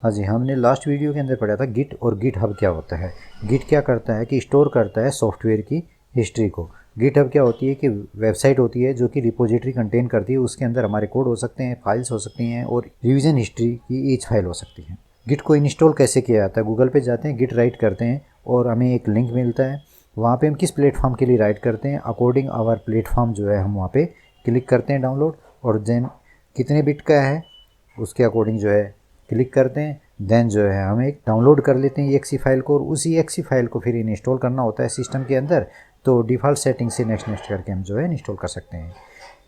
हाँ जी, हमने last video के अंदर पढ़ा था गिट और गिट हब क्या होता है। गिट क्या करता है कि स्टोर करता है सॉफ्टवेयर की हिस्ट्री को। गिट हब क्या होती है कि वेबसाइट होती है जो कि रिपोजिटरी कंटेन करती है। उसके अंदर हमारे कोड हो सकते हैं, फाइल्स हो सकती हैं और रिवीजन हिस्ट्री की ईच फाइल हो सकती है। गिट को इंस्टॉल कैसे किया जाता है? गूगल पे जाते हैं, गिट राइट करते हैं और हमें एक लिंक मिलता है। वहाँ पे हम किस प्लेटफॉर्म के लिए राइट करते हैं, अकॉर्डिंग आवर प्लेटफॉर्म जो है हम वहाँ पे क्लिक करते हैं डाउनलोड, और देन कितने बिट का है उसके अकॉर्डिंग जो है क्लिक करते हैं। देन जो है हम एक डाउनलोड कर लेते हैं एक्सी फाइल को, और उसी एक्सी फाइल को फिर इंस्टॉल करना होता है सिस्टम के अंदर। तो डिफ़ॉल्ट सेटिंग से नेक्स्ट नेक्स्ट करके हम जो है इंस्टॉल कर सकते हैं।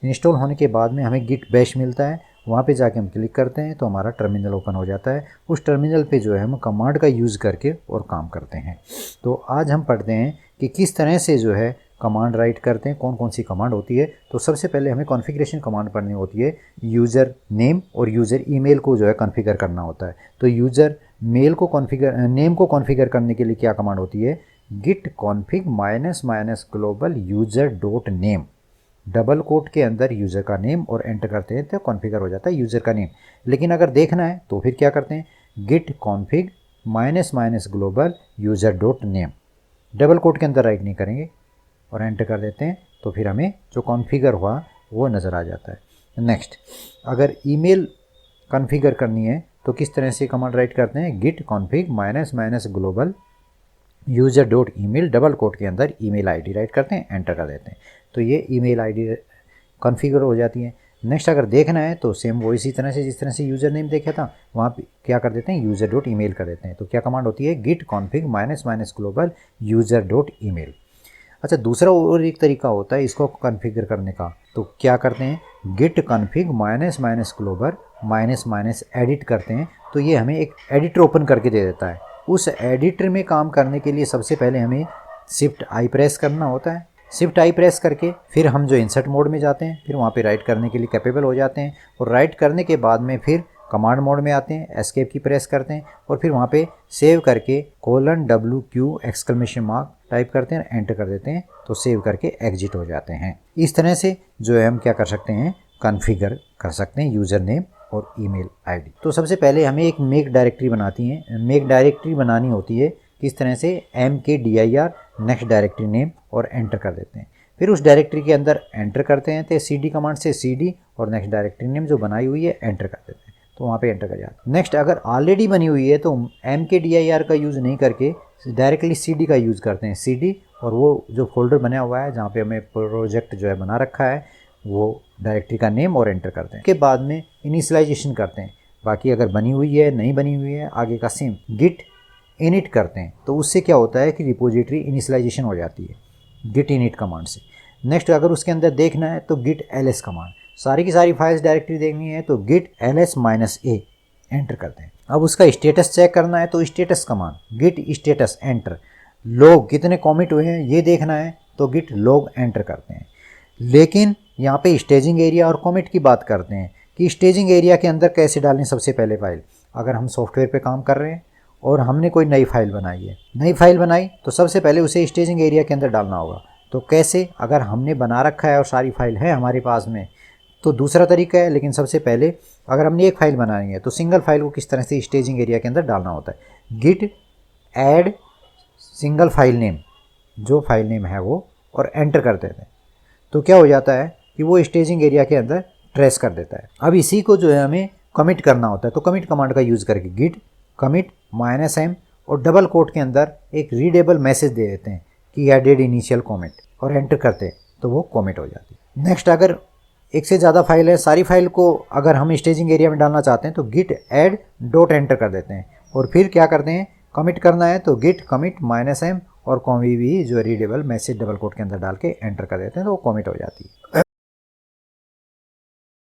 इंस्टॉल होने के बाद में हमें गिट बैश मिलता है, वहाँ पे जाके हम क्लिक करते हैं तो हमारा टर्मिनल ओपन हो जाता है। उस टर्मिनल पे जो है हम कमांड का यूज़ करके और काम करते हैं। तो आज हम पढ़ते हैं कि किस तरह से जो है कमांड राइट करते हैं, कौन कौन सी कमांड होती है। तो सबसे पहले हमें कॉन्फ़िगरेशन कमांड पढ़नी होती है। यूज़र नेम और यूज़र ईमेल को जो है कॉन्फ़िगर करना होता है। तो यूज़र मेल को नेम को कॉन्फ़िगर करने के लिए क्या कमांड होती है? Git config -- global user dot name, double quote के अंदर यूज़र का नेम, और एंटर करते हैं तो कॉन्फ़िगर हो जाता है यूज़र का नेम। लेकिन अगर देखना है तो फिर क्या करते हैं? Git config -- global user dot name, double quote के अंदर राइट नहीं करेंगे और एंटर कर देते हैं तो फिर हमें जो कॉन्फ़िगर हुआ वो नज़र आ जाता है। नेक्स्ट, अगर ईमेल कॉन्फ़िगर करनी है तो किस तरह से कमांड राइट करते हैं? Git config -- global user dot email, double quote के अंदर ईमेल आईडी राइट करते हैं, एंटर कर देते हैं तो ये ईमेल आईडी कॉन्फ़िगर हो जाती है। नेक्स्ट, अगर देखना है तो सेम वो इसी तरह से जिस तरह से यूज़र नेम देखा था वहाँ पे क्या कर देते हैं? यूज़र डॉट ईमेल कर देते हैं। तो क्या कमांड होती है? Git config -- global user dot email. अच्छा, दूसरा और एक तरीका होता है इसको कॉन्फ़िगर करने का। तो क्या करते हैं? गिट कॉन्फ़िग -- ग्लोबल -- एडिट करते हैं तो ये हमें एक एडिटर ओपन करके दे देता है। उस एडिटर में काम करने के लिए सबसे पहले हमें शिफ्ट आई प्रेस करना होता है। शिफ्ट आई प्रेस करके फिर हम जो इंसर्ट मोड में जाते हैं, फिर वहाँ पे राइट करने के लिए कैपेबल हो जाते हैं, और राइट करने के बाद में फिर कमांड मोड में आते हैं, एस्केप की प्रेस करते हैं और फिर वहाँ पे सेव करके $WQ! टाइप करते हैं, एंटर कर देते हैं तो सेव करके एग्जिट हो जाते हैं। इस तरह से जो है हम क्या कर सकते हैं? कॉन्फ़िगर कर सकते हैं यूज़र नेम और ईमेल आईडी। तो सबसे पहले हमें एक मेक डायरेक्टरी बनानी होती है। किस तरह से? MKDIR नेक्स्ट डायरेक्टरी नेम और एंटर कर देते हैं। फिर उस डायरेक्टरी के अंदर एंटर करते हैं तो CD कमांड से CD और नेक्स्ट डायरेक्टरी नेम जो बनाई हुई है एंटर कर देते हैं तो वहाँ पे एंटर कर जाते हैं। नेक्स्ट, अगर ऑलरेडी बनी हुई है तो MKDIR का यूज़ नहीं करके डायरेक्टली CD का यूज़ करते हैं। CD और वो जो फोल्डर बना हुआ है जहाँ पे हमें प्रोजेक्ट जो है बना रखा है वो डायरेक्टरी का नेम और एंटर करते हैं। के बाद में इनिशियलाइजेशन करते हैं। बाकी अगर बनी हुई है, नहीं बनी हुई है, आगे का सेम गिट इनिट करते हैं तो उससे क्या होता है कि रिपोजिटरी इनिशियलाइजेशन हो जाती है गिट इनिट कमांड से। नेक्स्ट, अगर उसके अंदर देखना है तो गिट ls कमांड, सारी की सारी फाइल्स डायरेक्टरी देखनी है तो गिट ls-a एंटर करते हैं। अब उसका स्टेटस चेक करना है तो status command git status enter, log कितने कॉमिट हुए हैं ये देखना है तो गिट लॉग एंटर करते हैं। लेकिन यहाँ पे स्टेजिंग एरिया और कॉमिट की बात करते हैं कि स्टेजिंग एरिया के अंदर कैसे डालें सबसे पहले फाइल। अगर हम सॉफ्टवेयर पे काम कर रहे हैं और हमने कोई नई फाइल बनाई है, नई फाइल बनाई तो सबसे पहले उसे स्टेजिंग एरिया के अंदर डालना होगा। तो कैसे? अगर हमने बना रखा है और सारी फाइल है हमारे पास में तो दूसरा तरीका है, लेकिन सबसे पहले अगर हमने एक फाइल बनानी है तो सिंगल फाइल को किस तरह से स्टेजिंग एरिया के अंदर डालना होता है। Git add single file name, जो फाइल नेम है वो, और एंटर कर देते हैं तो क्या हो जाता है कि वो स्टेजिंग एरिया के अंदर ट्रेस कर देता है। अब इसी को जो है हमें कमिट करना होता है तो कमिट कमांड का यूज़ करके गिट कमिट -m और डबल कोट के अंदर एक रीडेबल मैसेज दे देते हैं कि एडेड इनिशियल कॉमेंट, और एंटर करते हैं तो वो कॉमिट हो जाती है। नेक्स्ट, अगर एक से ज़्यादा फाइल है, सारी फाइल को अगर हम स्टेजिंग एरिया में डालना चाहते हैं तो गिट ऐड डॉट एंटर कर देते हैं और फिर क्या करते हैं? कमिट करना है तो गिट कमिट -m और कॉमी भी जो रीडेबल मैसेज डबल कोट के अंदर डाल के एंटर कर देते हैं तो वो कमिट हो जाती है।